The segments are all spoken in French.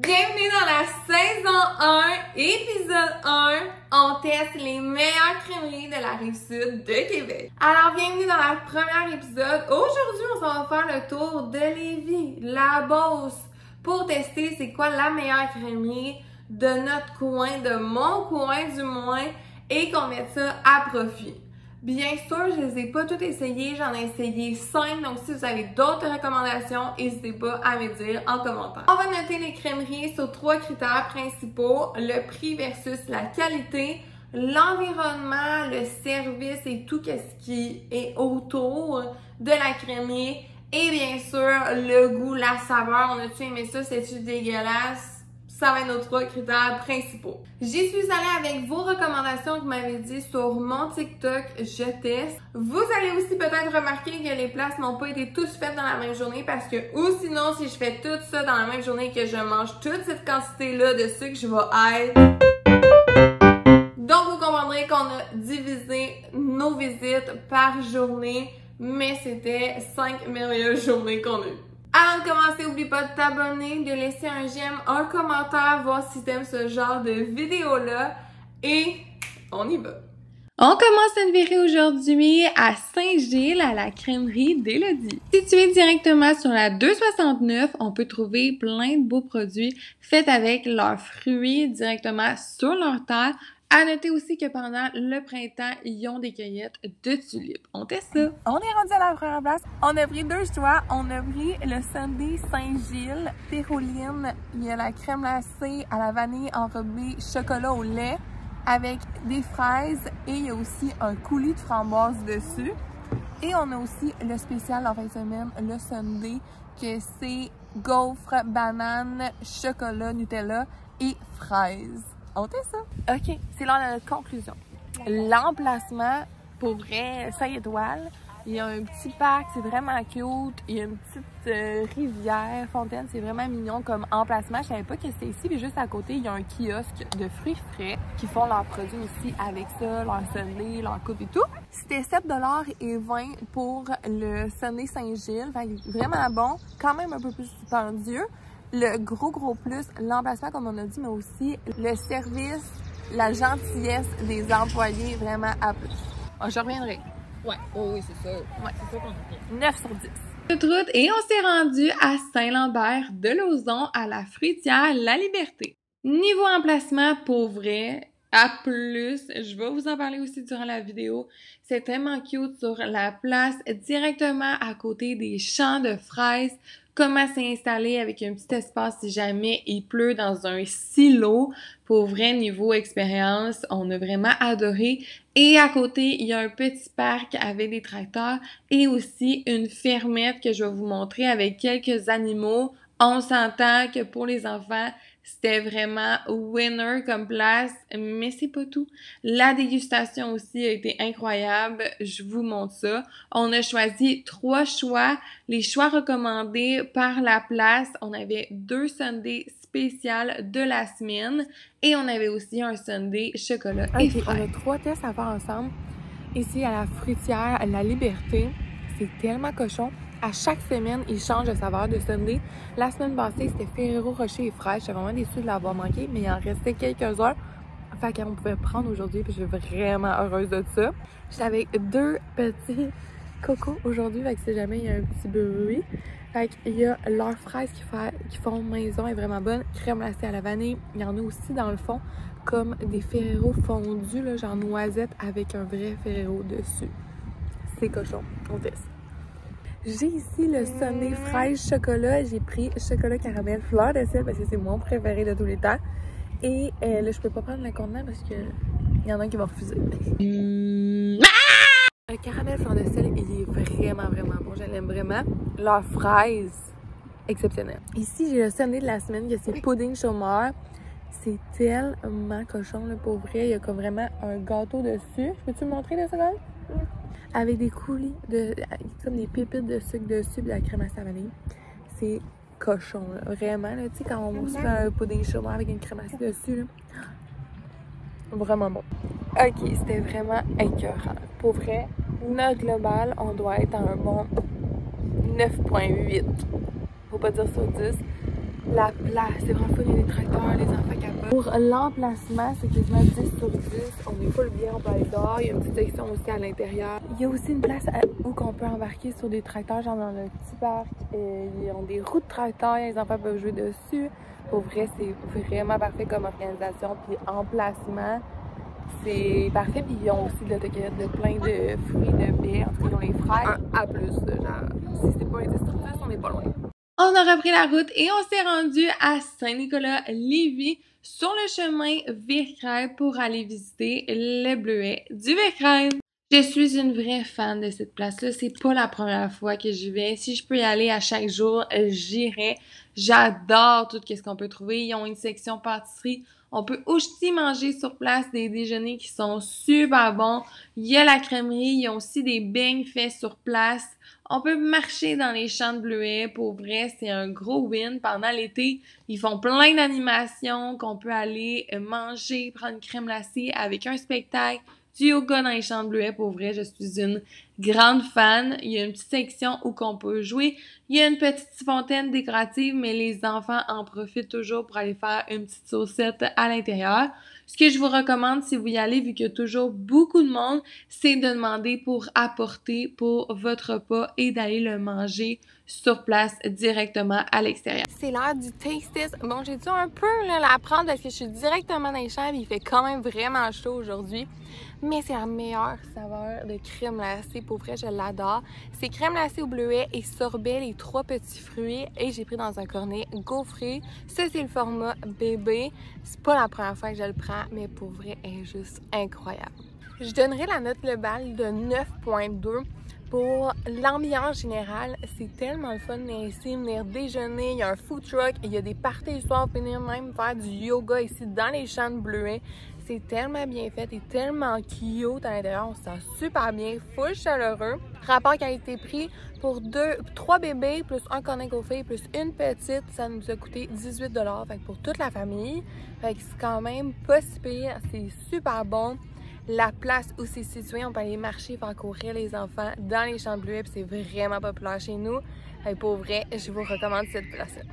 Bienvenue dans la saison 1, épisode 1. On teste les meilleures crèmeries de la Rive-Sud de Québec. Alors, bienvenue dans le premier épisode. Aujourd'hui, on s'en va faire le tour de Lévis, la Beauce, pour tester c'est quoi la meilleure crèmerie de notre coin, de mon coin du moins, et qu'on mette ça à profit. Bien sûr, je les ai pas toutes essayées, j'en ai essayé 5, donc si vous avez d'autres recommandations, n'hésitez pas à me dire en commentaire. On va noter les crèmeries sur 3 critères principaux, le prix versus la qualité, l'environnement, le service et tout ce qui est autour de la crèmerie, et bien sûr, le goût, la saveur. On a-tu aimé ça? C'est-tu dégueulasse? Ça va être nos 3 critères principaux. J'y suis allée avec vos recommandations que vous m'avez dit sur mon TikTok, je teste. Vous allez aussi peut-être remarquer que les places n'ont pas été tous faites dans la même journée parce que, ou sinon, si je fais tout ça dans la même journée et que je mange toute cette quantité-là de sucre, je vais être... Donc, vous comprendrez qu'on a divisé nos visites par journée, mais c'était 5 merveilleuses journées qu'on a eues. Avant de commencer, n'oublie pas de t'abonner, de laisser un j'aime, un commentaire, voir si t'aimes ce genre de vidéo-là. Et on y va! On commence notre virée aujourd'hui à Saint-Gilles, à la crèmerie d'Élodie. Située directement sur la 269, on peut trouver plein de beaux produits faits avec leurs fruits directement sur leur terre. À noter aussi que pendant le printemps, ils ont des cueillettes de tulipes. On teste ça! On est rendu à la première place. On a pris 2 choix. On a pris le sundae Saint-Gilles, Péroline. Il y a la crème glacée à la vanille enrobée chocolat au lait avec des fraises. Et il y a aussi un coulis de framboise dessus. Et on a aussi le spécial en fin de semaine, le sundae, que c'est gaufres, bananes, chocolat, Nutella et fraises. On teste ça. OK, c'est l'heure de notre conclusion. L'emplacement, pour vrai, 5 étoiles. Il y a un petit parc, c'est vraiment cute. Il y a une petite rivière, fontaine, c'est vraiment mignon comme emplacement. Je savais pas que c'était ici, puis juste à côté, il y a un kiosque de fruits frais qui font leurs produits aussi avec ça, leur sundae, leur coupe et tout. C'était 7,20$ pour le sundae Saint-Gilles. Vraiment bon, quand même un peu plus dispendieux. Le gros plus, l'emplacement comme on a dit, mais aussi le service, la gentillesse des employés, vraiment à plus. Oh, je reviendrai. Ouais, oh oui, c'est ça. Ouais, c'est ça qu'on a fait. 9 sur 10. Toute route et on s'est rendu à Saint-Lambert de Lauzon, à la fruitière La Liberté. Niveau emplacement, pour vrai, à plus, je vais vous en parler aussi durant la vidéo. C'est tellement cute sur la place, directement à côté des champs de fraises. Comment s'installer avec un petit espace si jamais il pleut dans un silo. Pour vrai, niveau expérience, on a vraiment adoré. Et à côté, il y a un petit parc avec des tracteurs et aussi une fermette que je vais vous montrer avec quelques animaux. On s'entend que pour les enfants, c'était vraiment winner comme place, mais c'est pas tout. La dégustation aussi a été incroyable. Je vous montre ça. On a choisi 3 choix. Les choix recommandés par la place. On avait 2 sundaes spéciales de la semaine et on avait aussi un sundae chocolat et fraises. On a 3 tests à faire ensemble. Ici, à la fruitière La Liberté, c'est tellement cochon. À chaque semaine, ils changent de saveur de sundae. La semaine passée, c'était Ferrero Rocher et fraîche. J'étais vraiment déçue de l'avoir manqué, mais il en restait quelques-uns. Fait qu'on pouvait prendre aujourd'hui, puis je suis vraiment heureuse de ça. J'étais avec 2 petits cocos aujourd'hui, fait que si jamais il y a un petit bruit. Fait qu'il y a leurs fraises qui font maison, est vraiment bonne. Crème glacée à la vanille. Il y en a aussi dans le fond, comme des Ferrero fondus, là, genre noisette avec un vrai Ferrero dessus. C'est cochon. On teste. J'ai ici le sundae fraise chocolat. J'ai pris chocolat caramel fleur de sel parce que c'est mon préféré de tous les temps. Et là, je peux pas prendre le contenant parce que il y en a qui vont refuser. Le caramel fleur de sel, il est vraiment bon. Je l'aime vraiment. Leur fraise, exceptionnelle. Ici, j'ai le sundae de la semaine, que c'est pudding chômeur. C'est tellement cochon, là, pour vrai. Il y a comme vraiment un gâteau dessus. Je peux-tu le montrer 2 secondes? Avec des coulis, comme des pépites de sucre dessus, et de la crème à vanille. C'est cochon, là. Vraiment. Tu sais, quand on se fait un pudding chômeur avec une crème glacée dessus, là. Vraiment bon. Ok, c'était vraiment écœurant. Pour vrai, note globale, on doit être à un bon 9,8. Faut pas dire sur 10. La place, c'est vraiment fun, il y a des tracteurs, les enfants capotent. Pour l'emplacement, c'est quasiment 10 sur 10. On est full bien, on peut aller dehors. Il y a une petite section aussi à l'intérieur. Il y a aussi une place où on peut embarquer sur des tracteurs, genre dans le petit parc. Ils ont des roues de tracteurs, les enfants peuvent jouer dessus. Pour vrai, c'est vraiment parfait comme organisation. Puis emplacement, c'est parfait. Puis ils ont aussi de l'autocueillette de plein de fruits, de baies. En tout cas, ils ont les fraises. Un A+, genre, si c'est pas un distributeur, on n'est pas loin. On a repris la route et on s'est rendu à Saint-Nicolas-Lévis sur le chemin Vire-Crème pour aller visiter le bleuet du Vire-Crème. Je suis une vraie fan de cette place-là. C'est pas la première fois que j'y vais. Si je peux y aller à chaque jour, j'irai. J'adore tout ce qu'on peut trouver. Ils ont une section pâtisserie. On peut aussi manger sur place des déjeuners qui sont super bons. Il y a la crèmerie. Il y a aussi des beignes faits sur place. On peut marcher dans les champs de bleuets. Pour vrai, c'est un gros win. Pendant l'été, ils font plein d'animations qu'on peut aller manger, prendre une crème glacée avec un spectacle, du yoga dans les champs de bleuets. Pour vrai, je suis une grande fan. Il y a une petite section où qu'on peut jouer. Il y a une petite fontaine décorative, mais les enfants en profitent toujours pour aller faire une petite saucette à l'intérieur. Ce que je vous recommande, si vous y allez, vu qu'il y a toujours beaucoup de monde, c'est de demander pour apporter pour votre repas et d'aller le manger sur place directement à l'extérieur. C'est l'heure du taste test. Bon, j'ai dû un peu la prendre parce que je suis directement dans les champs et il fait quand même vraiment chaud aujourd'hui. Mais c'est la meilleure saveur de crème glacée. Pour vrai, je l'adore. C'est crème glacée au bleuet et sorbet, les 3 petits fruits. Et j'ai pris dans un cornet gaufré. Ça, c'est le format bébé. C'est pas la première fois que je le prends, mais pour vrai, elle est juste incroyable. Je donnerais la note globale de 9.2. Pour l'ambiance générale, c'est tellement le fun ici, venir déjeuner, il y a un food truck, il y a des parties le soir, venir même faire du yoga ici dans les champs de bleuets. C'est tellement bien fait et tellement cute à l'intérieur, on se sent super bien, full chaleureux. Rapport qualité-prix pour 3 bébés plus un cornet gaufré plus une petite, ça nous a coûté 18 $, fait que pour toute la famille. Fait que c'est quand même pas si pire, c'est super bon. La place où c'est situé, on peut aller marcher, faire courir les enfants dans les champs de bleuets, puis c'est vraiment populaire chez nous. Et pour vrai, je vous recommande cette place-là.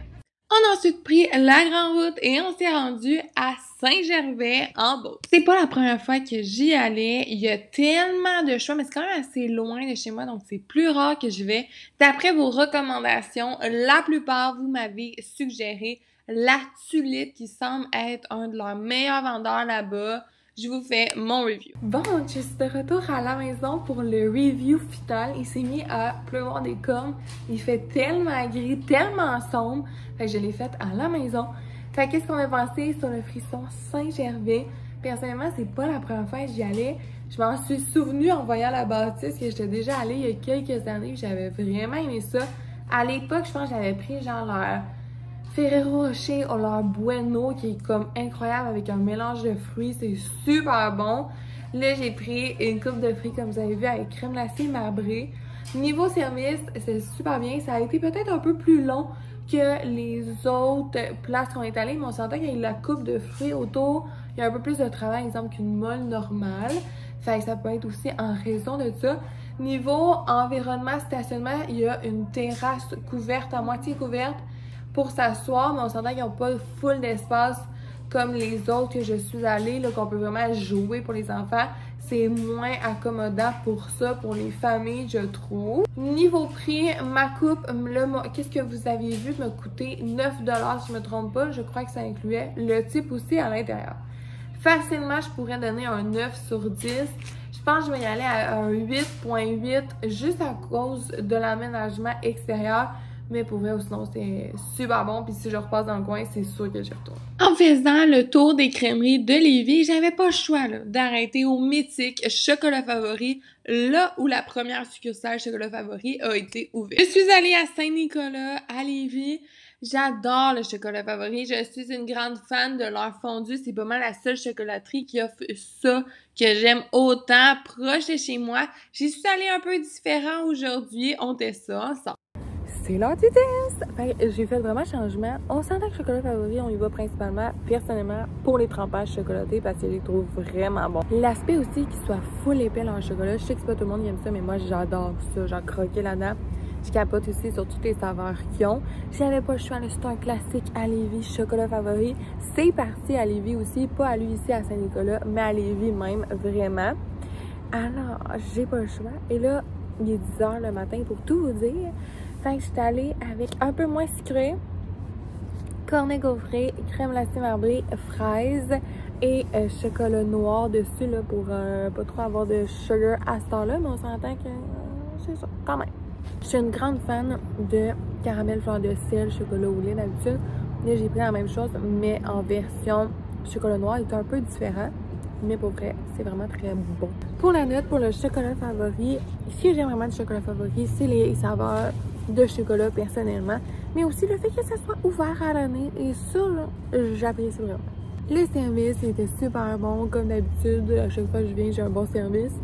On a ensuite pris la grande route et on s'est rendu à Saint-Gervais en Beauce. C'est pas la première fois que j'y allais. Il y a tellement de choix, mais c'est quand même assez loin de chez moi, donc c'est plus rare que je vais. D'après vos recommandations, la plupart, vous m'avez suggéré la Tulipe qui semble être un de leurs meilleurs vendeurs là-bas. Je vous fais mon review. Bon, je suis de retour à la maison pour le review final. Il s'est mis à pleuvoir des cornes. Il fait tellement gris, tellement sombre. Fait que je l'ai fait à la maison. Fait qu'est-ce qu'on a pensé sur le frisson Saint-Gervais? Personnellement, c'est pas la première fois que j'y allais. Je m'en suis souvenue en voyant la bâtisse que j'étais déjà allée il y a quelques années. J'avais vraiment aimé ça. À l'époque, je pense que j'avais pris genre leur Ferrero Rocher ou leur Bueno qui est comme incroyable avec un mélange de fruits, c'est super bon. Là, j'ai pris une coupe de fruits comme vous avez vu avec crème glacée marbrée. Niveau service, c'est super bien. Ça a été peut-être un peu plus long que les autres places qu'on est allées, mais on s'entend qu'avec la coupe de fruits autour, il y a un peu plus de travail, exemple qu'une molle normale. Fait que ça peut être aussi en raison de ça. Niveau environnement, stationnement, il y a une terrasse couverte, à moitié couverte, pour s'asseoir, mais on s'entend qu'ils n'ont pas full d'espace comme les autres que je suis allée, qu'on peut vraiment jouer pour les enfants. C'est moins accommodant pour ça, pour les familles, je trouve. Niveau prix, ma coupe, qu'est-ce que vous avez vu, m'a coûté 9 $, si je ne me trompe pas. Je crois que ça incluait le type aussi à l'intérieur. Facilement, je pourrais donner un 9 sur 10. Je pense que je vais y aller à un 8.8 juste à cause de l'aménagement extérieur. Mais pour vrai, sinon, c'est super bon. Puis si je repasse dans le coin, c'est sûr que j'y retourne. En faisant le tour des crèmeries de Lévis, j'avais pas le choix d'arrêter au mythique Chocolat Favori, là où la première succursale Chocolat Favori a été ouverte. Je suis allée à Saint-Nicolas, à Lévis. J'adore le Chocolat Favori. Je suis une grande fan de leur fondu. C'est pas mal la seule chocolaterie qui offre ça que j'aime autant, proche de chez moi. J'y suis allée un peu différent aujourd'hui. On teste ça ensemble. C'est l'heure du test! J'ai fait vraiment changement. On s'entend que Chocolat Favori, on y va principalement, personnellement, pour les trempages chocolatés parce que je les trouve vraiment bons. L'aspect aussi qu'il soit full épais en chocolat, je sais que c'est pas tout le monde qui aime ça, mais moi j'adore ça, genre croquer là-dedans. Je capote aussi sur toutes les saveurs qu'ils ont. J'avais pas le choix, c'est un classique à Lévis, chocolat favori. C'est parti à Lévis aussi, pas à lui ici à Saint-Nicolas, mais à Lévis même, vraiment. Alors, j'ai pas le choix. Et là, il est 10 h le matin pour tout vous dire. Fait que je suis allée avec un peu moins sucré, cornet gaufré, crème glacée marbrée, fraises et chocolat noir dessus là, pour pas trop avoir de sugar à ce temps-là, mais on s'entend que c'est ça, quand même. Je suis une grande fan de caramel fleur de sel, chocolat au lait d'habitude. Là, j'ai pris la même chose, mais en version chocolat noir. Il est un peu différent, mais pour vrai, c'est vraiment très bon. Pour la note, pour le chocolat favori, ce que j'aime vraiment du chocolat favori, c'est les saveurs de chocolat personnellement, mais aussi le fait que ça soit ouvert à l'année, et ça, j'apprécie vraiment. Le service était super bon, comme d'habitude. À chaque fois que je viens, j'ai un bon service.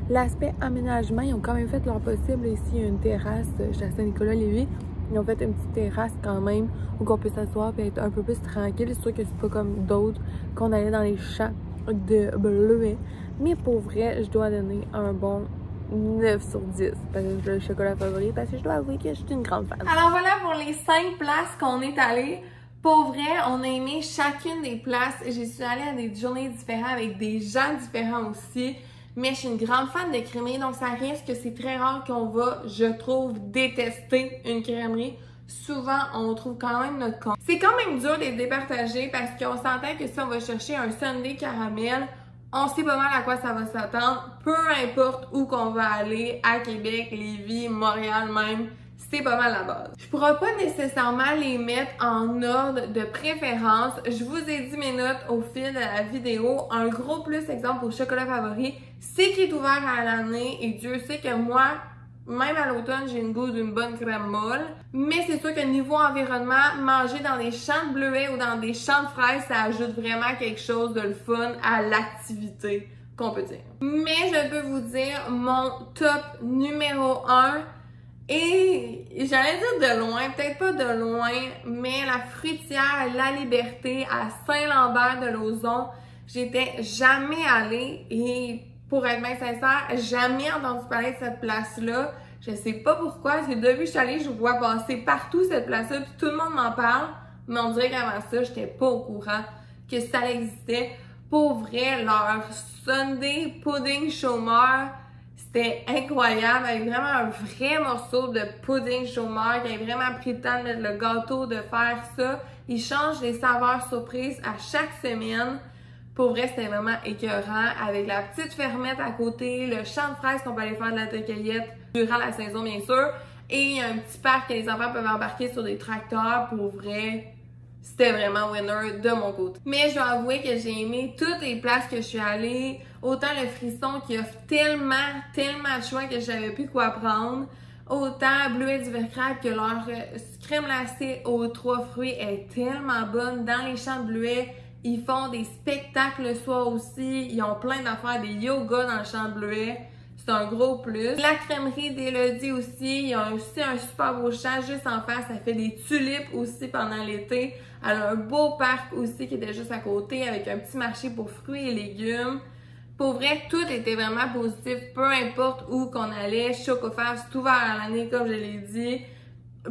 L'aspect aménagement, ils ont quand même fait leur possible. Ici, il y a une terrasse chez Saint-Nicolas-Lévis. Ils ont fait une petite terrasse quand même où on peut s'asseoir et être un peu plus tranquille. C'est sûr que c'est pas comme d'autres qu'on allait dans les champs de bleuets. Mais pour vrai, je dois donner un bon 9 sur 10 parce que c'est le chocolat favori, parce que je dois avouer que je suis une grande fan. Alors voilà pour les 5 places qu'on est allés. Pour vrai, on a aimé chacune des places. Je suis allée à des journées différentes avec des gens différents aussi. Mais je suis une grande fan de crèmerie, donc ça risque que c'est très rare qu'on va, je trouve, détester une crèmerie. Souvent, on trouve quand même notre compte. C'est quand même dur de les départager parce qu'on s'entend que si on va chercher un sundae caramel, on sait pas mal à quoi ça va s'attendre. Peu importe où qu'on va aller, à Québec, Lévis, Montréal même, c'est pas mal la base. Je pourrais pas nécessairement les mettre en ordre de préférence. Je vous ai dit mes notes au fil de la vidéo. Un gros plus exemple au chocolat favori, c'est qu'il est ouvert à l'année et Dieu sait que moi, même à l'automne, j'ai une goût d'une bonne crème molle. Mais c'est sûr que niveau environnement, manger dans des champs de bleuets ou dans des champs de fraises, ça ajoute vraiment quelque chose de le fun à l'activité qu'on peut dire. Mais je peux vous dire, mon top numéro 1, et j'allais dire de loin, peut-être pas de loin, mais la fruitière La Liberté à Saint-Lambert-de-Lauzon, j'étais jamais allée et pour être bien sincère, jamais entendu parler de cette place-là. Je sais pas pourquoi, depuis que je suis allée, je vois passer partout cette place-là, puis tout le monde m'en parle, mais on dirait qu'avant ça, j'étais pas au courant que ça existait. Pour vrai, leur sundae pudding chômeur, c'était incroyable, avec vraiment un vrai morceau de pudding chômeur qui a vraiment pris le temps de mettre le gâteau, de faire ça. Ils changent les saveurs surprises à chaque semaine. Pour vrai, c'était vraiment écœurant, avec la petite fermette à côté, le champ de fraises qu'on peut aller faire de la cueillette durant la saison, bien sûr. Et il y a un petit parc que les enfants peuvent embarquer sur des tracteurs. Pour vrai, c'était vraiment winner de mon côté. Mais je dois avouer que j'ai aimé toutes les places que je suis allée. Autant le Frisson qui offre tellement de choix que je savais plus quoi prendre. Autant Bleuets du Vercrac que leur crème glacée aux 3 fruits est tellement bonne. Dans les champs de bleuets, ils font des spectacles le soir aussi. Ils ont plein d'affaires, des yogas dans le champ de bleuets. C'est un gros plus. La crèmerie d'Élodie aussi, il y a aussi un super beau champ juste en face. Ça fait des tulipes aussi pendant l'été. Elle a un beau parc aussi qui était juste à côté avec un petit marché pour fruits et légumes. Pour vrai, tout était vraiment positif, peu importe où qu'on allait. Chocofave, c'est ouvert à l'année, comme je l'ai dit.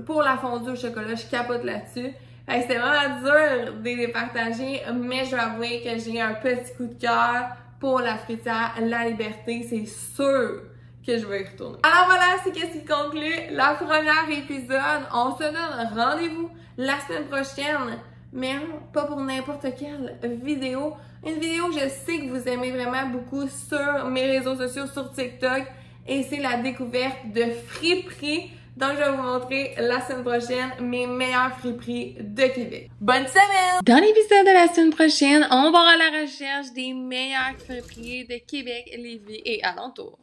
Pour la fondue au chocolat, je capote là-dessus. C'était vraiment dur de les partager, mais je dois avouer que j'ai un petit coup de cœur pour la fruitière La Liberté. C'est sûr que je vais y retourner. Alors voilà, c'est ce qui conclut le premier épisode. On se donne rendez-vous la semaine prochaine, mais pas pour n'importe quelle vidéo. Une vidéo que je sais que vous aimez vraiment beaucoup sur mes réseaux sociaux, sur TikTok, et c'est la découverte de friperies. Donc, je vais vous montrer la semaine prochaine mes meilleures friperies de Québec. Bonne semaine! Dans l'épisode de la semaine prochaine, on va à la recherche des meilleures friperies de Québec, Lévis et alentours.